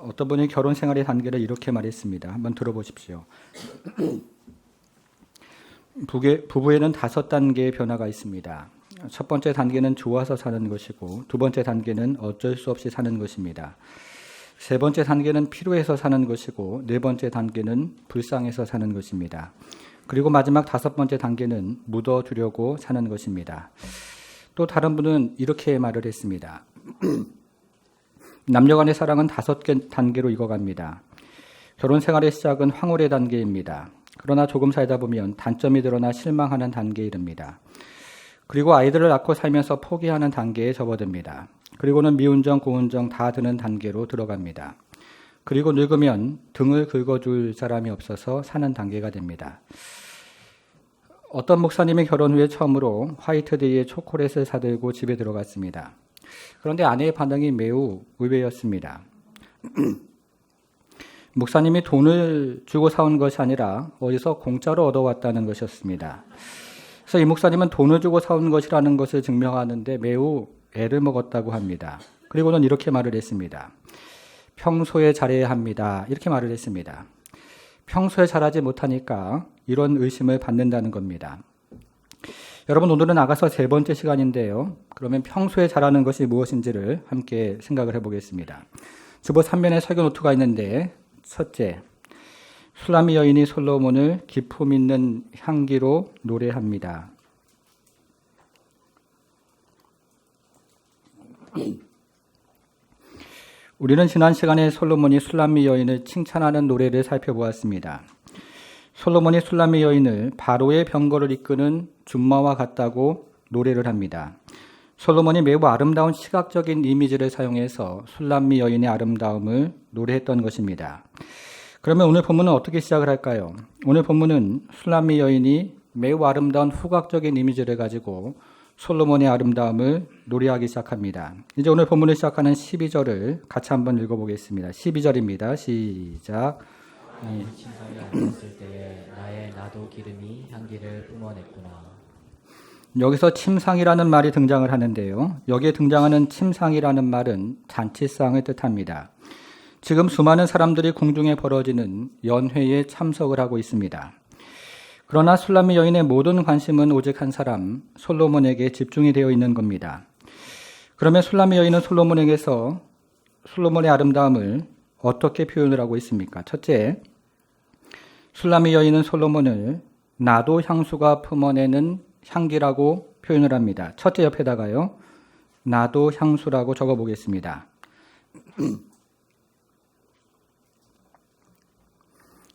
어떤 분이 결혼 생활의 단계를 이렇게 말했습니다. 한번 들어보십시오. 부부에는 5단계의 변화가 있습니다. 첫 번째 단계는 좋아서 사는 것이고, 두 번째 단계는 어쩔 수 없이 사는 것입니다. 세 번째 단계는 필요해서 사는 것이고, 네 번째 단계는 불쌍해서 사는 것입니다. 그리고 마지막 5번째 단계는 묻어두려고 사는 것입니다. 또 다른 분은 이렇게 말을 했습니다. 남녀 간의 사랑은 5개 단계로 익어갑니다. 결혼 생활의 시작은 황홀의 단계입니다. 그러나 조금 살다 보면 단점이 드러나 실망하는 단계에 이릅니다. 그리고 아이들을 낳고 살면서 포기하는 단계에 접어듭니다. 그리고는 미운정, 고운정 다 드는 단계로 들어갑니다. 그리고 늙으면 등을 긁어줄 사람이 없어서 사는 단계가 됩니다. 어떤 목사님이 결혼 후에 처음으로 화이트데이에 초콜릿을 사들고 집에 들어갔습니다. 그런데 아내의 반응이 매우 의외였습니다. 목사님이 돈을 주고 사온 것이 아니라 어디서 공짜로 얻어왔다는 것이었습니다. 그래서 이 목사님은 돈을 주고 사온 것이라는 것을 증명하는데 매우 애를 먹었다고 합니다. 그리고는 이렇게 말을 했습니다. 평소에 잘해야 합니다. 이렇게 말을 했습니다. 평소에 잘하지 못하니까 이런 의심을 받는다는 겁니다. 여러분, 오늘은 나가서 3번째 시간인데요. 그러면 평소에 잘하는 것이 무엇인지를 함께 생각을 해보겠습니다. 주보 3면에 설교 노트가 있는데, 첫째, 술람미 여인이 솔로몬을 기품 있는 향기로 노래합니다. 우리는 지난 시간에 솔로몬이 술람미 여인을 칭찬하는 노래를 살펴보았습니다. 솔로몬이 술람미 여인을 바로의 병거를 이끄는 준마와 같다고 노래를 합니다. 솔로몬이 매우 아름다운 시각적인 이미지를 사용해서 술람미 여인의 아름다움을 노래했던 것입니다. 그러면 오늘 본문은 어떻게 시작을 할까요? 오늘 본문은 술람미 여인이 매우 아름다운 후각적인 이미지를 가지고 솔로몬의 아름다움을 노래하기 시작합니다. 이제 오늘 본문을 시작하는 12절을 같이 한번 읽어보겠습니다. 12절입니다. 시작. 침상에 앉았을 때에 나의 나도 기름이 향기를 뿜어냈구나. 여기서 침상이라는 말이 등장을 하는데요. 여기에 등장하는 침상이라는 말은 잔치상을 뜻합니다. 지금 수많은 사람들이 궁중에 벌어지는 연회에 참석을 하고 있습니다. 그러나 술람미 여인의 모든 관심은 오직 한 사람, 솔로몬에게 집중이 되어 있는 겁니다. 그러면 술람미 여인은 솔로몬에게서 솔로몬의 아름다움을 어떻게 표현을 하고 있습니까? 첫째, 술람미 여인은 솔로몬을 나도 향수가 품어내는 향기라고 표현을 합니다. 첫째 옆에다가요, 나도 향수라고 적어보겠습니다.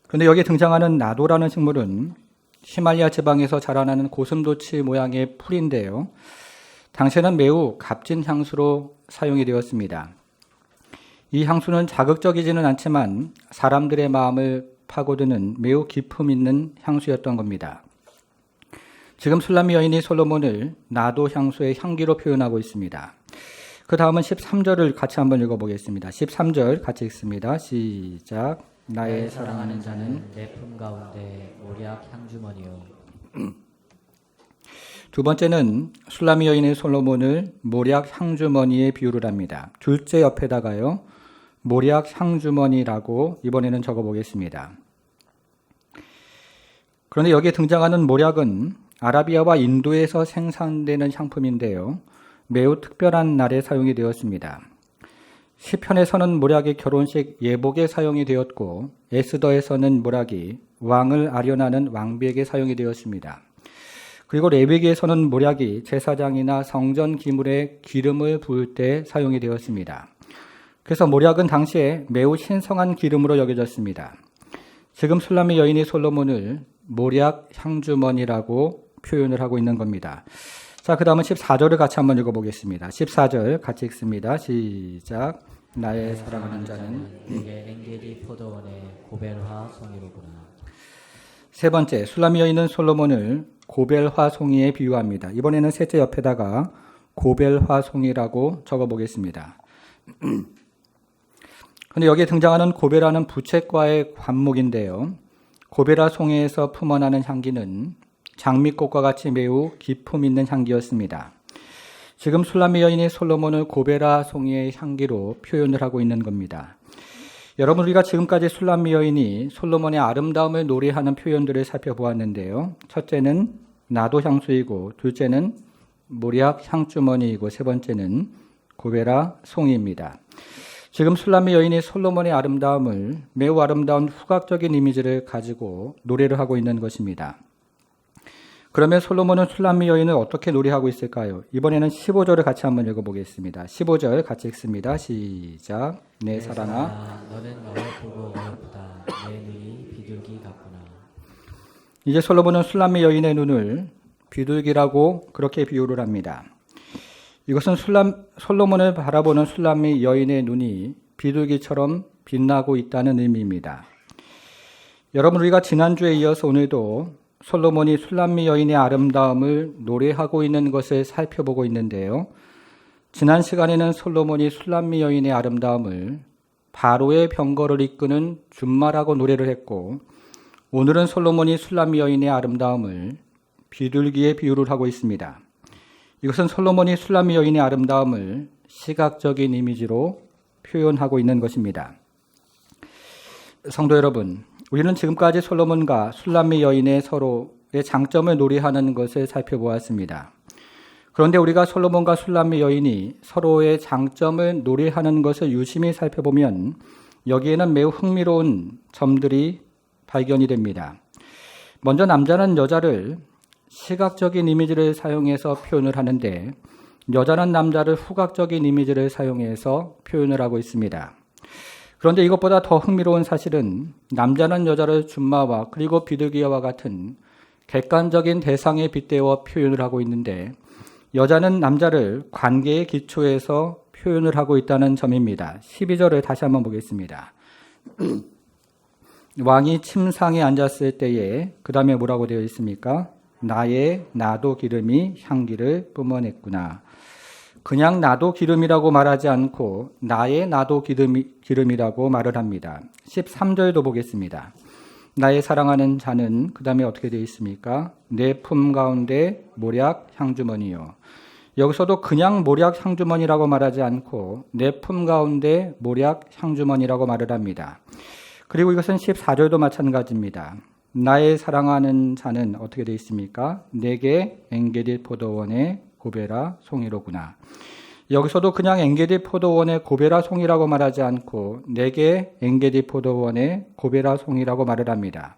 그런데 여기에 등장하는 나도라는 식물은 히말리아 지방에서 자라나는 고슴도치 모양의 풀인데요. 당시에는 매우 값진 향수로 사용이 되었습니다. 이 향수는 자극적이지는 않지만 사람들의 마음을 파고드는 매우 기품 있는 향수였던 겁니다. 지금 술람미 여인이 솔로몬을 나도 향수의 향기로 표현하고 있습니다. 그 다음은 13절을 같이 한번 읽어보겠습니다. 13절 같이 읽습니다. 시작. 나의 사랑하는 자는 내 품 가운데 모략 향주머니요. 두 번째는 술람미 여인의 솔로몬을 모략 향주머니에 비유를 합니다. 둘째 옆에다가요, 모략 향주머니라고 이번에는 적어보겠습니다. 그런데 여기에 등장하는 모략은 아라비아와 인도에서 생산되는 향품인데요. 매우 특별한 날에 사용이 되었습니다. 시편에서는 모략이 결혼식 예복에 사용이 되었고, 에스더에서는 모략이 왕을 아련하는 왕비에게 사용이 되었습니다. 그리고 레위기에서는 모략이 제사장이나 성전 기물에 기름을 부을 때 사용이 되었습니다. 그래서 모략은 당시에 매우 신성한 기름으로 여겨졌습니다. 지금 술람미 여인이 솔로몬을 모략 향주머니라고 표현을 하고 있는 겁니다. 자, 그 다음은 14절을 같이 한번 읽어보겠습니다. 14절 같이 읽습니다. 시작. 나의 사랑하는 자는 내게 엔게디 포도원의 고벨화 송이로구나. 세 번째, 술람미 여인은 솔로몬을 고벨화 송이에 비유합니다. 이번에는 셋째 옆에다가 고벨화 송이라고 적어보겠습니다. 그런데 여기에 등장하는 고벨화는 부채과의 관목인데요. 고벨화 송이에서 품어나는 향기는 장미꽃과 같이 매우 기품 있는 향기였습니다. 지금 술람미 여인이 솔로몬을 고벨화 송이의 향기로 표현을 하고 있는 겁니다. 여러분, 우리가 지금까지 술람미 여인이 솔로몬의 아름다움을 노래하는 표현들을 살펴보았는데요. 첫째는 나도 향수이고, 둘째는 모략 향주머니이고, 세 번째는 고베라 송이입니다. 지금 술람미 여인이 솔로몬의 아름다움을, 매우 아름다운 후각적인 이미지를 가지고 노래를 하고 있는 것입니다. 그러면 솔로몬은 술람미 여인을 어떻게 노래하고 있을까요? 이번에는 15절을 같이 한번 읽어보겠습니다. 15절 같이 읽습니다. 시작. 내 사랑아, 너는 어여쁘고 어여쁘다. 내 눈이 비둘기 같구나. 이제 솔로몬은 술람미 여인의 눈을 비둘기라고 그렇게 비유를 합니다. 이것은 솔로몬을 바라보는 술람미 여인의 눈이 비둘기처럼 빛나고 있다는 의미입니다. 여러분, 우리가 지난주에 이어서 오늘도 솔로몬이 술람미 여인의 아름다움을 노래하고 있는 것을 살펴보고 있는데요. 지난 시간에는 솔로몬이 술람미 여인의 아름다움을 바로의 병거를 이끄는 준마라고 노래를 했고, 오늘은 솔로몬이 술람미 여인의 아름다움을 비둘기에 비유를 하고 있습니다. 이것은 솔로몬이 술람미 여인의 아름다움을 시각적인 이미지로 표현하고 있는 것입니다. 성도 여러분, 우리는 지금까지 솔로몬과 술람미 여인의 서로의 장점을 노래하는 것을 살펴보았습니다. 그런데 우리가 솔로몬과 술람미 여인이 서로의 장점을 노래하는 것을 유심히 살펴보면 여기에는 매우 흥미로운 점들이 발견이 됩니다. 먼저 남자는 여자를 시각적인 이미지를 사용해서 표현을 하는데, 여자는 남자를 후각적인 이미지를 사용해서 표현을 하고 있습니다. 그런데 이것보다 더 흥미로운 사실은 남자는 여자를 준마와 그리고 비둘기와 같은 객관적인 대상에 빗대어 표현을 하고 있는데, 여자는 남자를 관계의 기초에서 표현을 하고 있다는 점입니다. 12절을 다시 한번 보겠습니다. 왕이 침상에 앉았을 때에 그 다음에 뭐라고 되어 있습니까? 나의 나도 기름이 향기를 뿜어냈구나. 그냥 나도 기름이라고 말하지 않고 나의 나도 기름이라고 말을 합니다. 13절도 보겠습니다. 나의 사랑하는 자는 그 다음에 어떻게 되어 있습니까? 내 품 가운데 모략 향주머니요. 여기서도 그냥 모략 향주머니라고 말하지 않고 내 품 가운데 모략 향주머니라고 말을 합니다. 그리고 이것은 14절도 마찬가지입니다. 나의 사랑하는 자는 어떻게 되어 있습니까? 내게 엥게디 포도원의 고베라 송이로구나. 여기서도 그냥 엥게디 포도원의 고베라 송이라고 말하지 않고 내게 엥게디 포도원의 고베라 송이라고 말을 합니다.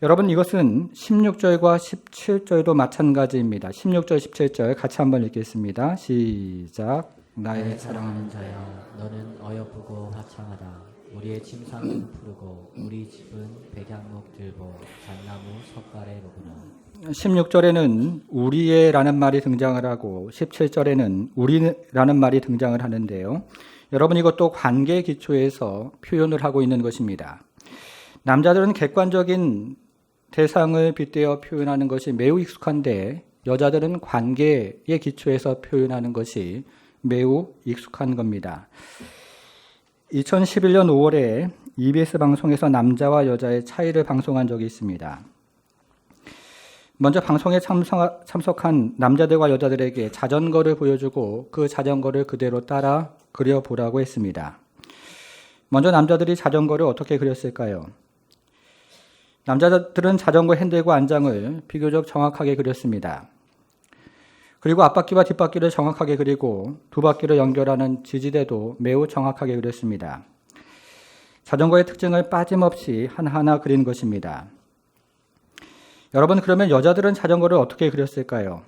여러분, 이것은 16절과 17절도 마찬가지입니다. 16절, 17절 같이 한번 읽겠습니다. 시작. 나의 사랑하는 자여, 너는 어여쁘고 화창하다. 우리의 침상은 푸르고 우리 집은 백향목 들고 잣나무 석가래로구나. 16절에는 우리의라는 말이 등장을 하고 17절에는 우리라는 말이 등장을 하는데요. 여러분, 이것도 관계 기초에서 표현을 하고 있는 것입니다. 남자들은 객관적인 대상을 빗대어 표현하는 것이 매우 익숙한데, 여자들은 관계의 기초에서 표현하는 것이 매우 익숙한 겁니다. 2011년 5월에 EBS 방송에서 남자와 여자의 차이를 방송한 적이 있습니다. 먼저 방송에 참석한 남자들과 여자들에게 자전거를 보여주고 그 자전거를 그대로 따라 그려보라고 했습니다. 먼저 남자들이 자전거를 어떻게 그렸을까요? 남자들은 자전거 핸들과 안장을 비교적 정확하게 그렸습니다. 그리고 앞바퀴와 뒷바퀴를 정확하게 그리고 두 바퀴를 연결하는 지지대도 매우 정확하게 그렸습니다. 자전거의 특징을 빠짐없이 하나하나 그린 것입니다. 여러분, 그러면 여자들은 자전거를 어떻게 그렸을까요?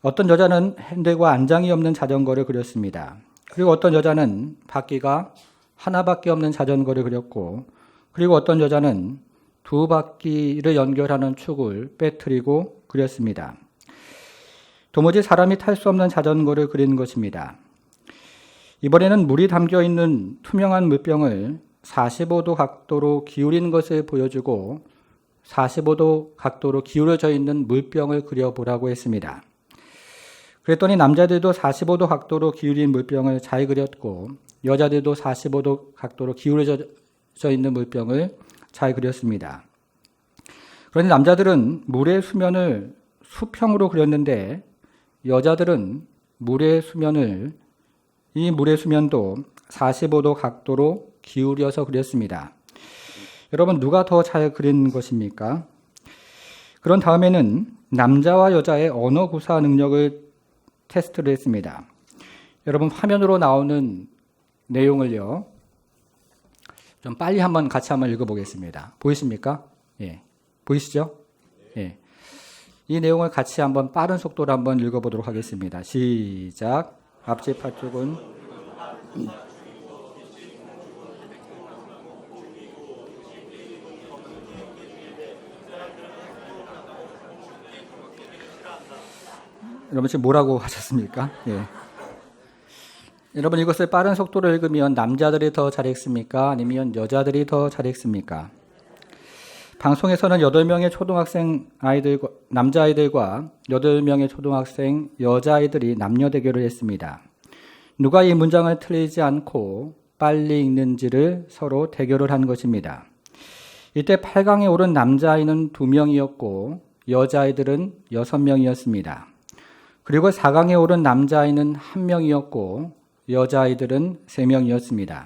어떤 여자는 핸들과 안장이 없는 자전거를 그렸습니다. 그리고 어떤 여자는 바퀴가 하나밖에 없는 자전거를 그렸고, 그리고 어떤 여자는 두 바퀴를 연결하는 축을 빼뜨리고 그렸습니다. 도무지 사람이 탈 수 없는 자전거를 그린 것입니다. 이번에는 물이 담겨 있는 투명한 물병을 45도 각도로 기울인 것을 보여주고 45도 각도로 기울어져 있는 물병을 그려보라고 했습니다. 그랬더니 남자들도 45도 각도로 기울인 물병을 잘 그렸고, 여자들도 45도 각도로 기울어져 있는 물병을 잘 그렸습니다. 그런데 남자들은 물의 수면을 수평으로 그렸는데, 여자들은 물의 수면을 이 물의 수면도 45도 각도로 기울여서 그렸습니다. 여러분, 누가 더 잘 그린 것입니까? 그런 다음에는 남자와 여자의 언어 구사 능력을 테스트를 했습니다. 여러분, 화면으로 나오는 내용을요, 좀 빨리 같이 한번 읽어보겠습니다. 보이십니까? 예. 보이시죠? 예. 이 내용을 같이 한번 빠른 속도로 한번 읽어보도록 하겠습니다. 시작. 앞뒤 8쪽은 여러분 지금 뭐라고 하셨습니까? 예. 여러분 이것을 빠른 속도로 읽으면 남자들이 더 잘했습니까? 아니면 여자들이 더 잘했습니까? 방송에서는 8명의 초등학생 아이들과 남자아이들과 8명의 초등학생 여자아이들이 남녀 대결을 했습니다. 누가 이 문장을 틀리지 않고 빨리 읽는지를 서로 대결을 한 것입니다. 이때 8강에 오른 남자아이는 2명이었고 여자아이들은 6명이었습니다. 그리고 4강에 오른 남자아이는 1명이었고 여자아이들은 3명이었습니다.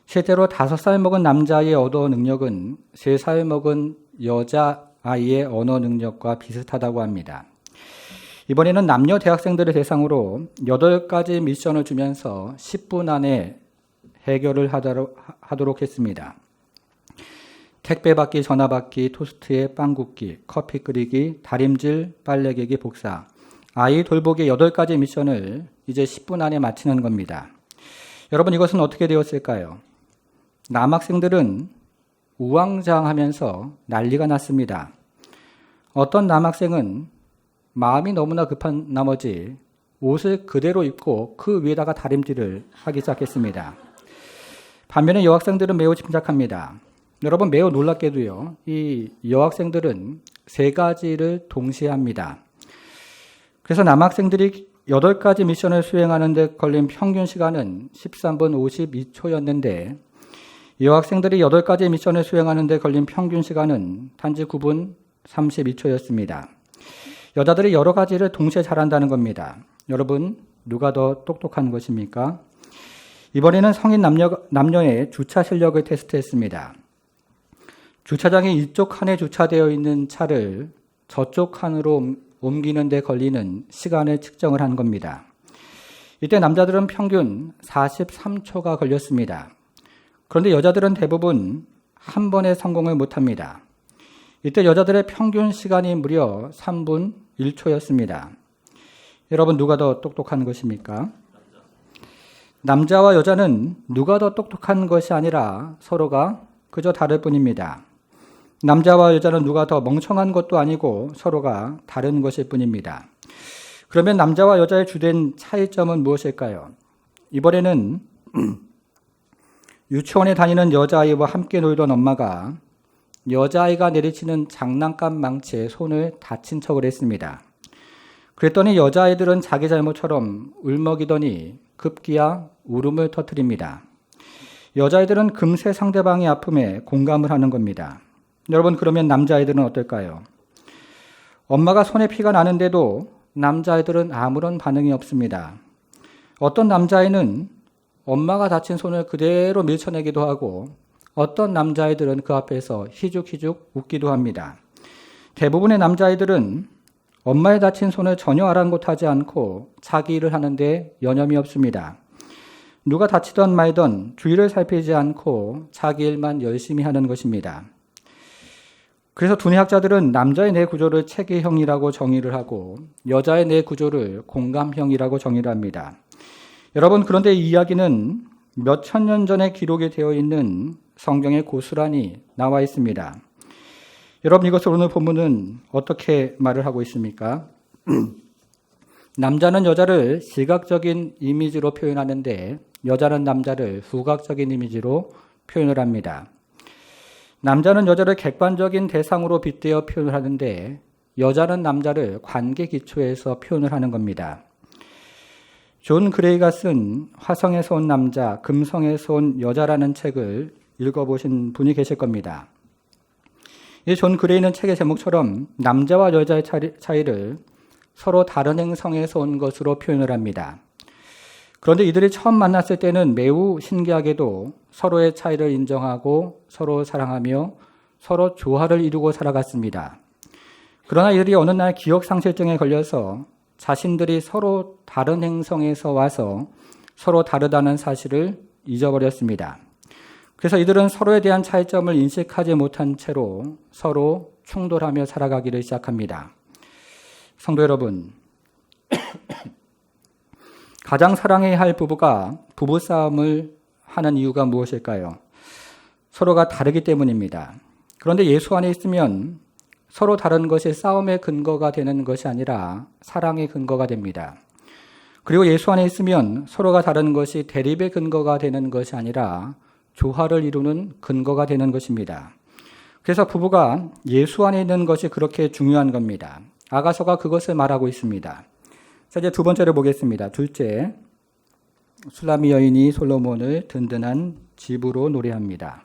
실제로 5살 먹은 남자아이의 언어 능력은 3살 먹은 여자아이의 언어 능력과 비슷하다고 합니다. 이번에는 남녀 대학생들을 대상으로 8가지 미션을 주면서 10분 안에 해결을 하도록 했습니다. 택배 받기, 전화 받기, 토스트에 빵 굽기, 커피 끓이기, 다림질, 빨래 개기, 복사. 아이 돌보기 8가지 미션을 이제 10분 안에 마치는 겁니다. 여러분 이것은 어떻게 되었을까요? 남학생들은 우왕좌왕하면서 난리가 났습니다. 어떤 남학생은 마음이 너무나 급한 나머지 옷을 그대로 입고 그 위에다가 다림질을 하기 시작했습니다. 반면에 여학생들은 매우 침착합니다. 여러분 매우 놀랍게도요, 이 여학생들은 3가지를 동시에 합니다. 그래서 남학생들이 8가지 미션을 수행하는 데 걸린 평균 시간은 13분 52초였는데 여학생들이 8가지 미션을 수행하는 데 걸린 평균 시간은 단지 9분 32초였습니다. 여자들이 여러 가지를 동시에 잘한다는 겁니다. 여러분 누가 더 똑똑한 것입니까? 이번에는 성인 남녀의 주차 실력을 테스트했습니다. 주차장에 이쪽 칸에 주차되어 있는 차를 저쪽 칸으로 옮기는 데 걸리는 시간을 측정을 한 겁니다. 이때 남자들은 평균 43초가 걸렸습니다. 그런데 여자들은 대부분 한 번에 성공을 못합니다. 이때 여자들의 평균 시간이 무려 3분 1초였습니다. 여러분 누가 더 똑똑한 것입니까? 남자와 여자는 누가 더 똑똑한 것이 아니라 서로가 그저 다를 뿐입니다. 남자와 여자는 누가 더 멍청한 것도 아니고 서로가 다른 것일 뿐입니다. 그러면 남자와 여자의 주된 차이점은 무엇일까요? 이번에는 유치원에 다니는 여자아이와 함께 놀던 엄마가 여자아이가 내리치는 장난감 망치에 손을 다친 척을 했습니다. 그랬더니 여자아이들은 자기 잘못처럼 울먹이더니 급기야 울음을 터뜨립니다. 여자아이들은 금세 상대방의 아픔에 공감을 하는 겁니다. 여러분 그러면 남자아이들은 어떨까요? 엄마가 손에 피가 나는데도 남자아이들은 아무런 반응이 없습니다. 어떤 남자아이는 엄마가 다친 손을 그대로 밀쳐내기도 하고 어떤 남자아이들은 그 앞에서 희죽희죽 웃기도 합니다. 대부분의 남자아이들은 엄마의 다친 손을 전혀 아랑곳하지 않고 자기 일을 하는데 여념이 없습니다. 누가 다치던 말던 주위를 살피지 않고 자기 일만 열심히 하는 것입니다. 그래서 두뇌학자들은 남자의 뇌 구조를 체계형이라고 정의를 하고 여자의 뇌 구조를 공감형이라고 정의를 합니다. 여러분 그런데 이 이야기는 몇 천 년 전에 기록이 되어 있는 성경에 고스란히 나와 있습니다. 여러분 이것을 오늘 본문은 어떻게 말을 하고 있습니까? 남자는 여자를 시각적인 이미지로 표현하는데 여자는 남자를 후각적인 이미지로 표현을 합니다. 남자는 여자를 객관적인 대상으로 빗대어 표현을 하는데 여자는 남자를 관계 기초에서 표현을 하는 겁니다. 존 그레이가 쓴 화성에서 온 남자, 금성에서 온 여자라는 책을 읽어보신 분이 계실 겁니다. 이 존 그레이는 책의 제목처럼 남자와 여자의 차이를 서로 다른 행성에서 온 것으로 표현을 합니다. 그런데 이들이 처음 만났을 때는 매우 신기하게도 서로의 차이를 인정하고 서로 사랑하며 서로 조화를 이루고 살아갔습니다. 그러나 이들이 어느 날 기억상실증에 걸려서 자신들이 서로 다른 행성에서 와서 서로 다르다는 사실을 잊어버렸습니다. 그래서 이들은 서로에 대한 차이점을 인식하지 못한 채로 서로 충돌하며 살아가기를 시작합니다. 성도 여러분, 가장 사랑해야 할 부부가 부부싸움을 하는 이유가 무엇일까요? 서로가 다르기 때문입니다. 그런데 예수 안에 있으면 서로 다른 것이 싸움의 근거가 되는 것이 아니라 사랑의 근거가 됩니다. 그리고 예수 안에 있으면 서로가 다른 것이 대립의 근거가 되는 것이 아니라 조화를 이루는 근거가 되는 것입니다. 그래서 부부가 예수 안에 있는 것이 그렇게 중요한 겁니다. 아가서가 그것을 말하고 있습니다. 자, 이제 두 번째로 보겠습니다. 둘째, 술라미 여인이 솔로몬을 든든한 집으로 노래합니다.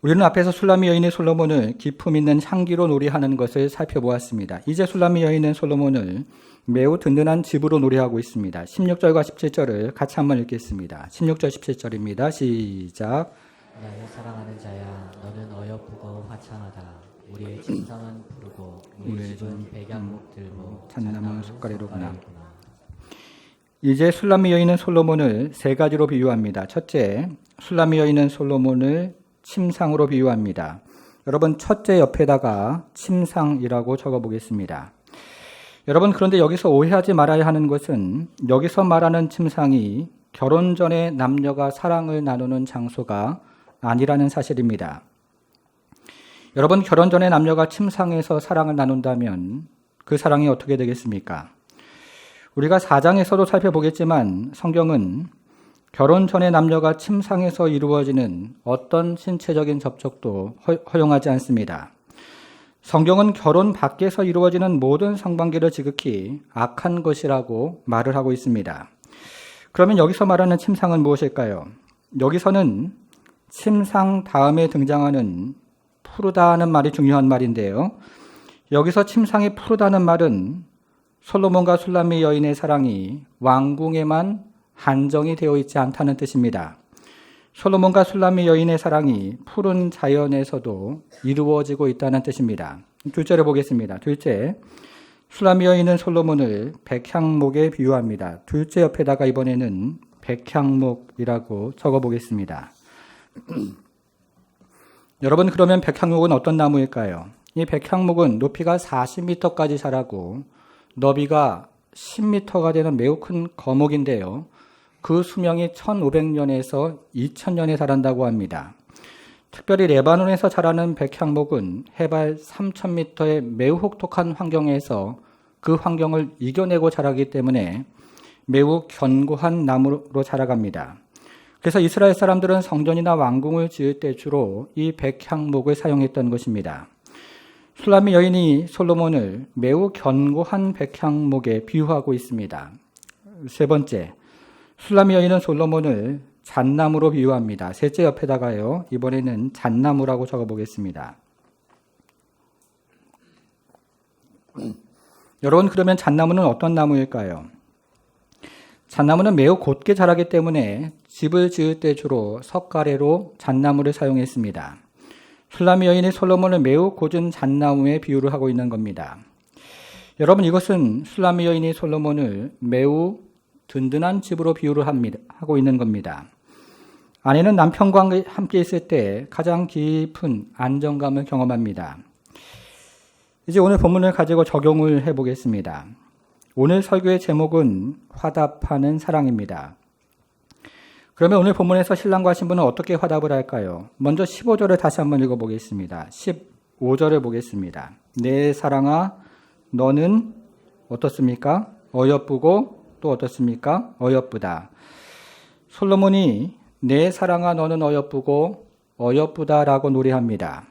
우리는 앞에서 술라미 여인이 솔로몬을 기품 있는 향기로 노래하는 것을 살펴보았습니다. 이제 술라미 여인은 솔로몬을 매우 든든한 집으로 노래하고 있습니다. 16절과 17절을 같이 한번 읽겠습니다. 16절 17절입니다. 시작. 나의 사랑하는 자야, 너는 어여쁘고 화창하다. 우리의 침상은 푸르고 우리의 집은 백양목 들고 잣나무 숟가리로구나. 이제 술라미 여인은 솔로몬을 세 가지로 비유합니다. 첫째, 술라미 여인은 솔로몬을 침상으로 비유합니다. 여러분, 첫째 옆에다가 침상이라고 적어보겠습니다. 여러분, 그런데 여기서 오해하지 말아야 하는 것은 여기서 말하는 침상이 결혼 전에 남녀가 사랑을 나누는 장소가 아니라는 사실입니다. 여러분, 결혼 전에 남녀가 침상에서 사랑을 나눈다면 그 사랑이 어떻게 되겠습니까? 우리가 4장에서도 살펴보겠지만 성경은 결혼 전에 남녀가 침상에서 이루어지는 어떤 신체적인 접촉도 허용하지 않습니다. 성경은 결혼 밖에서 이루어지는 모든 성관계를 지극히 악한 것이라고 말을 하고 있습니다. 그러면 여기서 말하는 침상은 무엇일까요? 여기서는 침상 다음에 등장하는 푸르다는 말이 중요한 말인데요. 여기서 침상이 푸르다는 말은 솔로몬과 술라미 여인의 사랑이 왕궁에만 한정이 되어 있지 않다는 뜻입니다. 솔로몬과 술라미 여인의 사랑이 푸른 자연에서도 이루어지고 있다는 뜻입니다. 둘째를 보겠습니다. 둘째, 술라미 여인은 솔로몬을 백향목에 비유합니다. 둘째 옆에다가 이번에는 백향목이라고 적어보겠습니다. 여러분, 그러면 백향목은 어떤 나무일까요? 이 백향목은 높이가 40m까지 자라고 너비가 10m가 되는 매우 큰 거목인데요. 그 수명이 1500년에서 2000년에 달한다고 합니다. 특별히 레바논에서 자라는 백향목은 해발 3000m의 매우 혹독한 환경에서 그 환경을 이겨내고 자라기 때문에 매우 견고한 나무로 자라갑니다. 그래서 이스라엘 사람들은 성전이나 왕궁을 지을 때 주로 이 백향목을 사용했던 것입니다. 술라미 여인이 솔로몬을 매우 견고한 백향목에 비유하고 있습니다. 세 번째, 술라미 여인은 솔로몬을 잣나무로 비유합니다. 셋째 옆에다가요, 이번에는 잣나무라고 적어보겠습니다. 여러분, 그러면 잣나무는 어떤 나무일까요? 잣나무는 매우 곧게 자라기 때문에 집을 지을 때 주로 석가래로 잣나무를 사용했습니다. 술라미 여인이 솔로몬을 매우 고준 잣나무에 비유를 하고 있는 겁니다. 여러분, 이것은 술라미 여인이 솔로몬을 매우 든든한 집으로 비유를 하고 있는 겁니다. 아내는 남편과 함께 있을 때 가장 깊은 안정감을 경험합니다. 이제 오늘 본문을 가지고 적용을 해보겠습니다. 오늘 설교의 제목은 화답하는 사랑입니다. 그러면 오늘 본문에서 신랑과 신부는 어떻게 화답을 할까요? 먼저 15절을 다시 한번 읽어보겠습니다. 15절을 보겠습니다. 내 사랑아, 너는 어떻습니까? 어여쁘고 또 어떻습니까? 어여쁘다. 솔로몬이 내 사랑아 너는 어여쁘고 어여쁘다라고 노래합니다.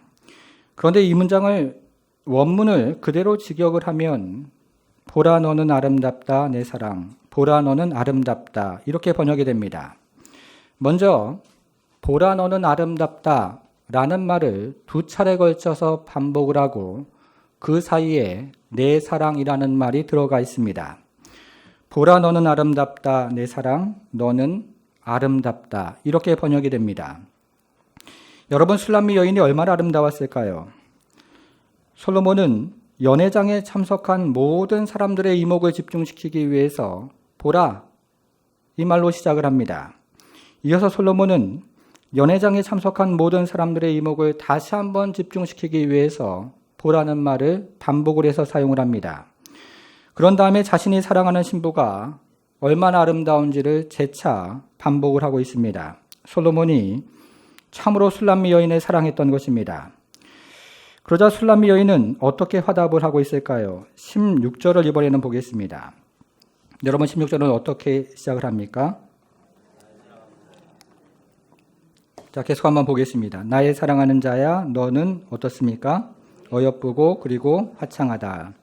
그런데 이 문장을 원문을 그대로 직역을 하면 보라 너는 아름답다 내 사랑, 보라 너는 아름답다 이렇게 번역이 됩니다. 먼저 보라 너는 아름답다 라는 말을 두 차례 걸쳐서 반복을 하고 그 사이에 내 사랑이라는 말이 들어가 있습니다. 보라 너는 아름답다 내 사랑 너는 아름답다 이렇게 번역이 됩니다. 여러분 술람미 여인이 얼마나 아름다웠을까요? 솔로몬은 연회장에 참석한 모든 사람들의 이목을 집중시키기 위해서 보라 이 말로 시작을 합니다. 이어서 솔로몬은 연회장에 참석한 모든 사람들의 이목을 다시 한번 집중시키기 위해서 보라는 말을 반복을 해서 사용을 합니다. 그런 다음에 자신이 사랑하는 신부가 얼마나 아름다운지를 재차 반복을 하고 있습니다. 솔로몬이 참으로 술람미 여인을 사랑했던 것입니다. 그러자 술람미 여인은 어떻게 화답을 하고 있을까요? 16절을 이번에는 보겠습니다. 여러분 16절은 어떻게 시작을 합니까? 자, 계속 한번 보겠습니다. 나의 사랑하는 자야 너는 어떻습니까? 어여쁘고 그리고 화창하다.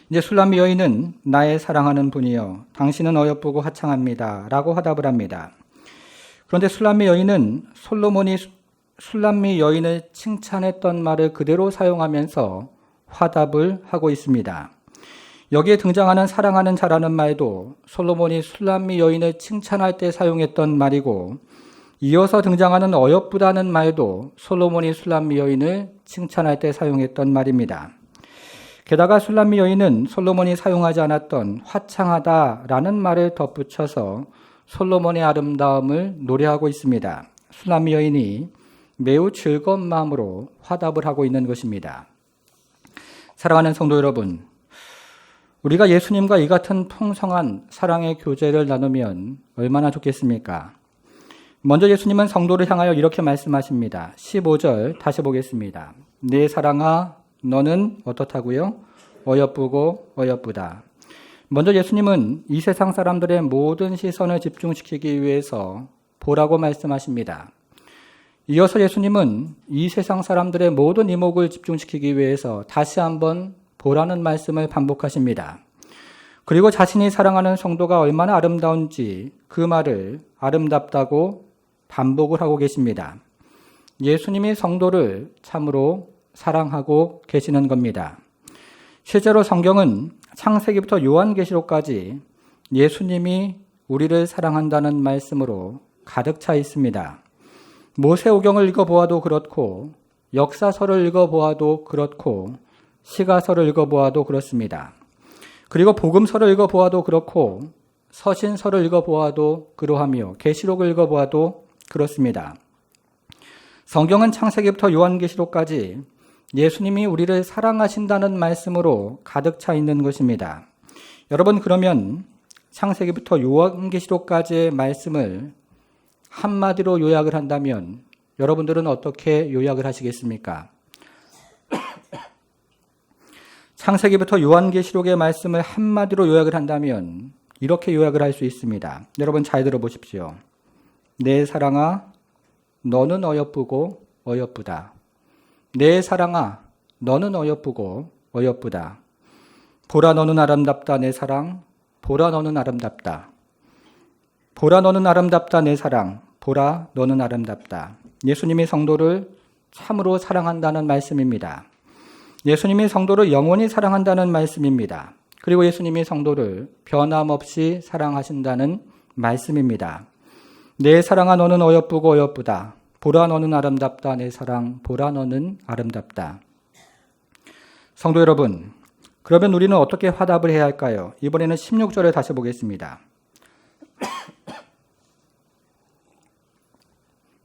이제 술람미 여인은 나의 사랑하는 분이여 당신은 어여쁘고 화창합니다 라고 화답을 합니다. 그런데 술람미 여인은 솔로몬이 술람미 여인을 칭찬했던 말을 그대로 사용하면서 화답을 하고 있습니다. 여기에 등장하는 사랑하는 자라는 말도 솔로몬이 술람미 여인을 칭찬할 때 사용했던 말이고 이어서 등장하는 어여쁘다는 말도 솔로몬이 술람미 여인을 칭찬할 때 사용했던 말입니다. 게다가 술람미 여인은 솔로몬이 사용하지 않았던 화창하다라는 말을 덧붙여서 솔로몬의 아름다움을 노래하고 있습니다. 술람미 여인이 매우 즐거운 마음으로 화답을 하고 있는 것입니다. 사랑하는 성도 여러분, 우리가 예수님과 이 같은 풍성한 사랑의 교제를 나누면 얼마나 좋겠습니까? 먼저 예수님은 성도를 향하여 이렇게 말씀하십니다. 15절 다시 보겠습니다. 내 사랑아 너는 어떻다고요? 어여쁘고 어여쁘다. 먼저 예수님은 이 세상 사람들의 모든 시선을 집중시키기 위해서 보라고 말씀하십니다. 이어서 예수님은 이 세상 사람들의 모든 이목을 집중시키기 위해서 다시 한번 보라는 말씀을 반복하십니다. 그리고 자신이 사랑하는 성도가 얼마나 아름다운지 그 말을 아름답다고 반복을 하고 계십니다. 예수님이 성도를 참으로 사랑하고 계시는 겁니다. 실제로 성경은 창세기부터 요한계시록까지 예수님이 우리를 사랑한다는 말씀으로 가득 차 있습니다. 모세오경을 읽어보아도 그렇고 역사서를 읽어보아도 그렇고 시가서를 읽어보아도 그렇습니다. 그리고 복음서를 읽어보아도 그렇고 서신서를 읽어보아도 그러하며 계시록을 읽어보아도 그렇습니다. 성경은 창세기부터 요한계시록까지 예수님이 우리를 사랑하신다는 말씀으로 가득 차 있는 것입니다. 여러분 그러면 창세기부터 요한계시록까지의 말씀을 한마디로 요약을 한다면 여러분들은 어떻게 요약을 하시겠습니까? 창세기부터 요한계시록의 말씀을 한마디로 요약을 한다면 이렇게 요약을 할 수 있습니다. 여러분 잘 들어보십시오. 내 사랑아 너는 어여쁘고 어여쁘다. 내 사랑아 너는 어여쁘고 어여쁘다. 보라 너는 아름답다 내 사랑 보라 너는 아름답다. 보라 너는 아름답다 내 사랑 보라 너는 아름답다. 예수님이 성도를 참으로 사랑한다는 말씀입니다. 예수님이 성도를 영원히 사랑한다는 말씀입니다. 그리고 예수님이 성도를 변함없이 사랑하신다는 말씀입니다. 내 사랑아 너는 어여쁘고 어여쁘다. 보라 너는 아름답다 내 사랑 보라 너는 아름답다. 성도 여러분, 그러면 우리는 어떻게 화답을 해야 할까요? 이번에는 16절을 다시 보겠습니다.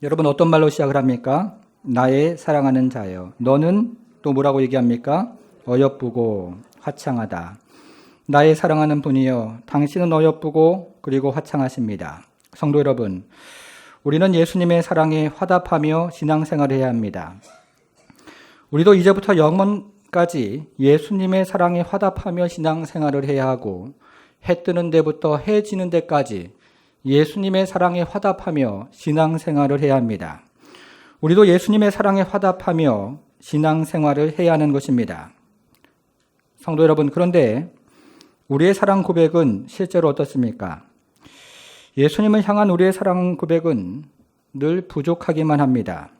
여러분 어떤 말로 시작을 합니까? 나의 사랑하는 자여 너는 또 뭐라고 얘기합니까? 어여쁘고 화창하다. 나의 사랑하는 분이여 당신은 어여쁘고 그리고 화창하십니다. 성도 여러분, 우리는 예수님의 사랑에 화답하며 신앙생활을 해야 합니다. 우리도 이제부터 영원까지 예수님의 사랑에 화답하며 신앙생활을 해야 하고 해 뜨는 데부터 해 지는 데까지 예수님의 사랑에 화답하며 신앙생활을 해야 합니다. 우리도 예수님의 사랑에 화답하며 신앙생활을 해야 하는 것입니다. 성도 여러분, 그런데 우리의 사랑 고백은 실제로 어떻습니까? 예수님을 향한 우리의 사랑 고백은 늘 부족하기만 합니다.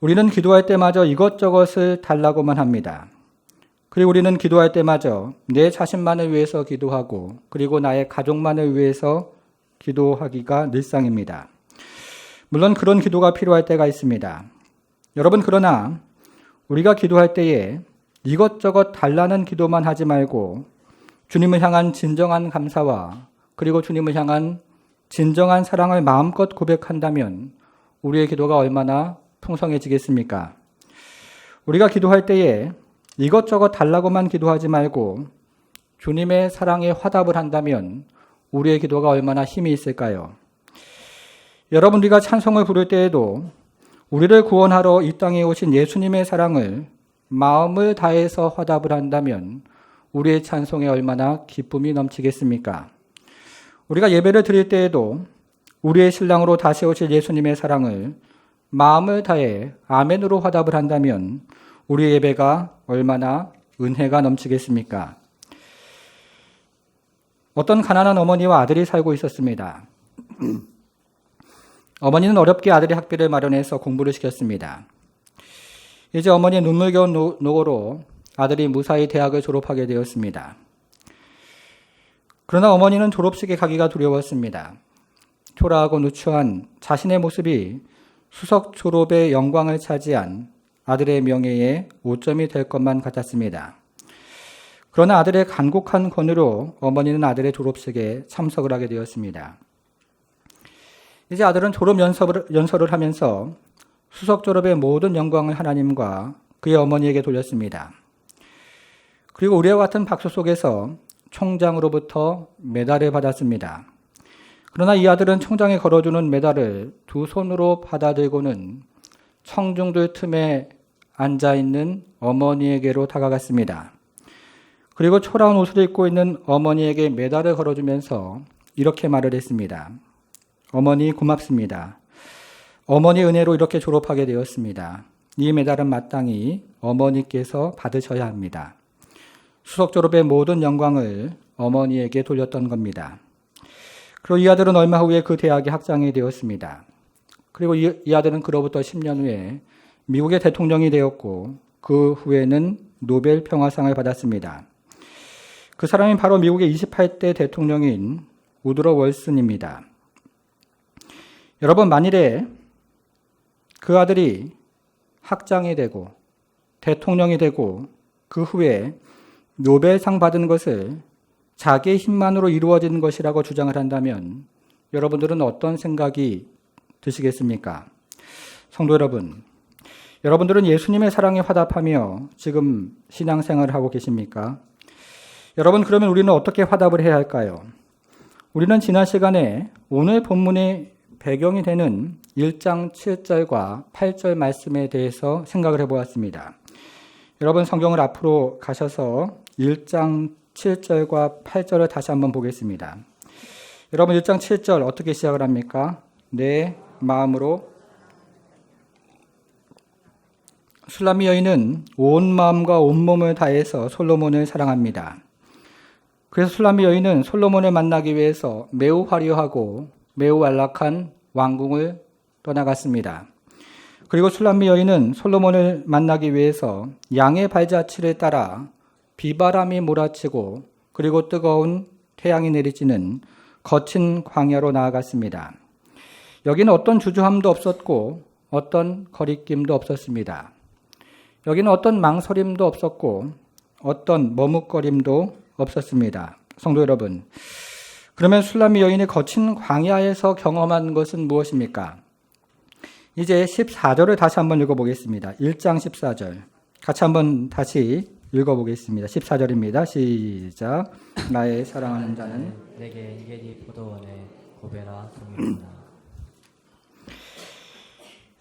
우리는 기도할 때마저 이것저것을 달라고만 합니다. 그리고 우리는 기도할 때마저 내 자신만을 위해서 기도하고 그리고 나의 가족만을 위해서 기도하기가 늘상입니다. 물론 그런 기도가 필요할 때가 있습니다. 여러분, 그러나 우리가 기도할 때에 이것저것 달라는 기도만 하지 말고 주님을 향한 진정한 감사와 그리고 주님을 향한 진정한 사랑을 마음껏 고백한다면 우리의 기도가 얼마나 풍성해지겠습니까? 우리가 기도할 때에 이것저것 달라고만 기도하지 말고 주님의 사랑에 화답을 한다면 우리의 기도가 얼마나 힘이 있을까요? 여러분, 우리가 찬송을 부를 때에도 우리를 구원하러 이 땅에 오신 예수님의 사랑을 마음을 다해서 화답을 한다면 우리의 찬송에 얼마나 기쁨이 넘치겠습니까? 우리가 예배를 드릴 때에도 우리의 신랑으로 다시 오실 예수님의 사랑을 마음을 다해 아멘으로 화답을 한다면 우리의 예배가 얼마나 은혜가 넘치겠습니까? 어떤 가난한 어머니와 아들이 살고 있었습니다. 어머니는 어렵게 아들의 학비를 마련해서 공부를 시켰습니다. 이제 어머니의 눈물겨운 노고로 아들이 무사히 대학을 졸업하게 되었습니다. 그러나 어머니는 졸업식에 가기가 두려웠습니다. 초라하고 누추한 자신의 모습이 수석 졸업의 영광을 차지한 아들의 명예에 오점이 될 것만 같았습니다. 그러나 아들의 간곡한 권유로 어머니는 아들의 졸업식에 참석을 하게 되었습니다. 이제 아들은 졸업 연설을 하면서 수석 졸업의 모든 영광을 하나님과 그의 어머니에게 돌렸습니다. 그리고 우리와 같은 박수 속에서 총장으로부터 메달을 받았습니다. 그러나 이 아들은 총장이 걸어주는 메달을 두 손으로 받아들고는 청중들 틈에 앉아있는 어머니에게로 다가갔습니다. 그리고 초라한 옷을 입고 있는 어머니에게 메달을 걸어주면서 이렇게 말을 했습니다. 어머니 고맙습니다. 어머니 은혜로 이렇게 졸업하게 되었습니다. 이 메달은 마땅히 어머니께서 받으셔야 합니다. 수석 졸업의 모든 영광을 어머니에게 돌렸던 겁니다. 그리고 이 아들은 얼마 후에 그 대학에 학장이 되었습니다. 그리고 이 아들은 그로부터 10년 후에 미국의 대통령이 되었고 그 후에는 노벨 평화상을 받았습니다. 그 사람이 바로 미국의 28대 대통령인 우드로 월슨입니다. 여러분, 만일에 그 아들이 학장이 되고 대통령이 되고 그 후에 노벨상 받은 것을 자기의 힘만으로 이루어진 것이라고 주장을 한다면 여러분들은 어떤 생각이 드시겠습니까? 성도 여러분, 여러분들은 예수님의 사랑에 화답하며 지금 신앙생활을 하고 계십니까? 여러분, 그러면 우리는 어떻게 화답을 해야 할까요? 우리는 지난 시간에 오늘 본문의 배경이 되는 1장 7절과 8절 말씀에 대해서 생각을 해보았습니다. 여러분, 성경을 앞으로 가셔서 1장 7절과 8절을 다시 한번 보겠습니다. 여러분, 1장 7절 어떻게 시작을 합니까? 내 마음으로. 술람미 여인은 온 마음과 온 몸을 다해서 솔로몬을 사랑합니다. 그래서 술람미 여인은 솔로몬을 만나기 위해서 매우 화려하고 매우 안락한 왕궁을 떠나갔습니다. 그리고 술람미 여인은 솔로몬을 만나기 위해서 양의 발자취를 따라 비바람이 몰아치고 그리고 뜨거운 태양이 내리쬐는 거친 광야로 나아갔습니다. 여기는 어떤 주저함도 없었고 어떤 거리낌도 없었습니다. 여기는 어떤 망설임도 없었고 어떤 머뭇거림도 없었습니다. 성도 여러분, 그러면 술람미 여인의 거친 광야에서 경험한 것은 무엇입니까? 이제 14절을 다시 한번 읽어보겠습니다. 1장 14절. 같이 한번 다시 읽어보겠습니다. 14절입니다. 시작. 나의 사랑하는 자는 내게 엔게디 포도원의 고베라 송이구나.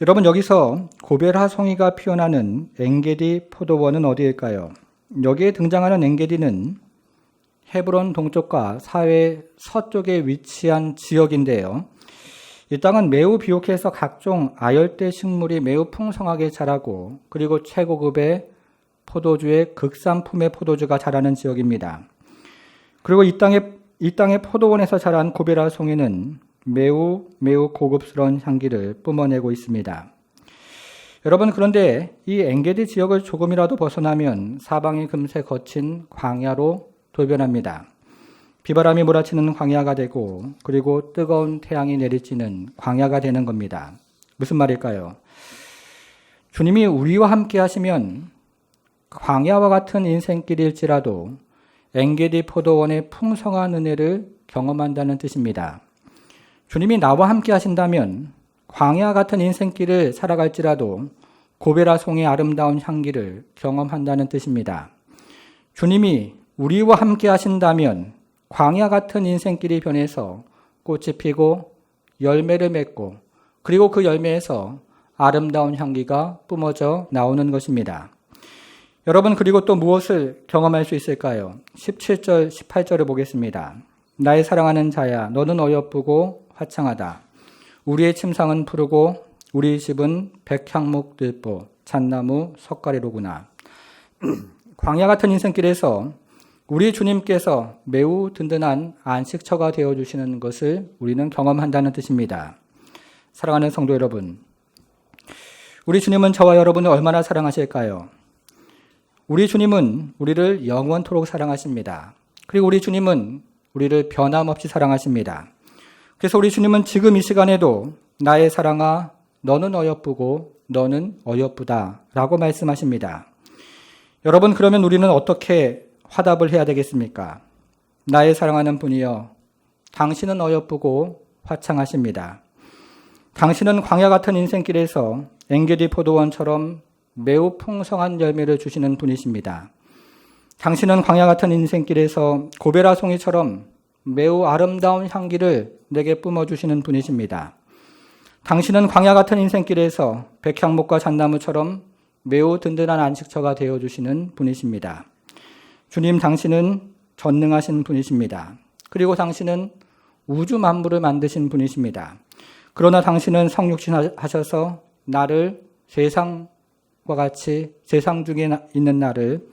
여러분, 여기서 고베라 송이가 피어나는 엔게디 포도원은 어디일까요? 여기에 등장하는 엔게디는 헤브론 동쪽과 사회 서쪽에 위치한 지역인데요. 이 땅은 매우 비옥해서 각종 아열대 식물이 매우 풍성하게 자라고 그리고 최고급의 포도주의 극산품의 포도주가 자라는 지역입니다. 그리고 이 땅의 포도원에서 자란 고베라 송이는 매우 고급스러운 향기를 뿜어내고 있습니다. 여러분, 그런데 이 엔게디 지역을 조금이라도 벗어나면 사방이 금세 거친 광야로 돌변합니다. 비바람이 몰아치는 광야가 되고 그리고 뜨거운 태양이 내리쬐는 광야가 되는 겁니다. 무슨 말일까요? 주님이 우리와 함께 하시면 광야와 같은 인생길일지라도 엔게디 포도원의 풍성한 은혜를 경험한다는 뜻입니다. 주님이 나와 함께 하신다면 광야 같은 인생길을 살아갈지라도 고베라 송의 아름다운 향기를 경험한다는 뜻입니다. 주님이 우리와 함께 하신다면 광야 같은 인생길이 변해서 꽃이 피고 열매를 맺고 그리고 그 열매에서 아름다운 향기가 뿜어져 나오는 것입니다. 여러분, 그리고 또 무엇을 경험할 수 있을까요? 17절, 18절을 보겠습니다. 나의 사랑하는 자야, 너는 어여쁘고 화창하다. 우리의 침상은 푸르고 우리 집은 백향목 들보, 잣나무 석가리로구나. 광야 같은 인생길에서 우리 주님께서 매우 든든한 안식처가 되어주시는 것을 우리는 경험한다는 뜻입니다. 사랑하는 성도 여러분, 우리 주님은 저와 여러분을 얼마나 사랑하실까요? 우리 주님은 우리를 영원토록 사랑하십니다. 그리고 우리 주님은 우리를 변함없이 사랑하십니다. 그래서 우리 주님은 지금 이 시간에도 나의 사랑아, 너는 어여쁘고 너는 어여쁘다 라고 말씀하십니다. 여러분, 그러면 우리는 어떻게 화답을 해야 되겠습니까? 나의 사랑하는 분이여, 당신은 어여쁘고 화창하십니다. 당신은 광야 같은 인생길에서 엔게디 포도원처럼 매우 풍성한 열매를 주시는 분이십니다. 당신은 광야 같은 인생길에서 고베라 송이처럼 매우 아름다운 향기를 내게 뿜어주시는 분이십니다. 당신은 광야 같은 인생길에서 백향목과 잣나무처럼 매우 든든한 안식처가 되어주시는 분이십니다. 주님, 당신은 전능하신 분이십니다. 그리고 당신은 우주 만물을 만드신 분이십니다. 그러나 당신은 성육신 하셔서 나를 세상과 같이 세상 중에 있는 나를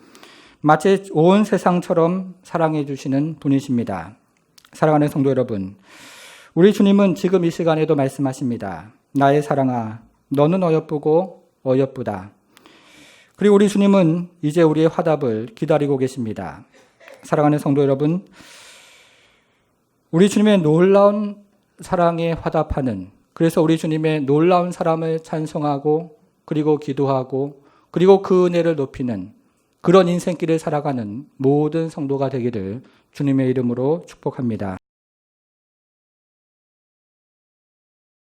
마치 온 세상처럼 사랑해 주시는 분이십니다. 사랑하는 성도 여러분, 우리 주님은 지금 이 시간에도 말씀하십니다. 나의 사랑아, 너는 어여쁘고 어여쁘다. 그리고 우리 주님은 이제 우리의 화답을 기다리고 계십니다. 사랑하는 성도 여러분, 우리 주님의 놀라운 사랑에 화답하는, 그래서 우리 주님의 놀라운 사랑을 찬송하고 그리고 기도하고 그리고 그 은혜를 높이는 그런 인생길을 살아가는 모든 성도가 되기를 주님의 이름으로 축복합니다.